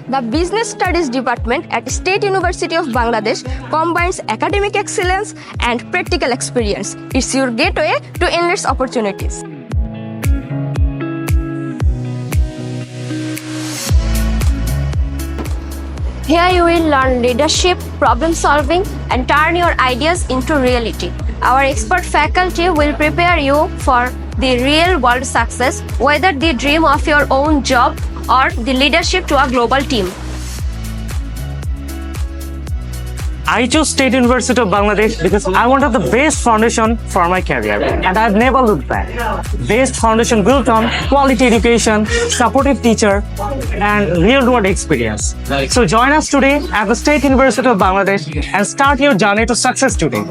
The Business Studies Department at State University of Bangladesh combines academic excellence and practical experience. It's your gateway to endless opportunities. Here you will learn leadership, problem solving, and turn your ideas into reality. Our expert faculty will prepare you for the real world success, whether the dream of your own job or the leadership to a global team. I chose State University of Bangladesh because I wanted the best foundation for my career, and I've never looked back. Best foundation built on quality education, supportive teacher, and real-world experience. So join us today at the State University of Bangladesh and start your journey to success today.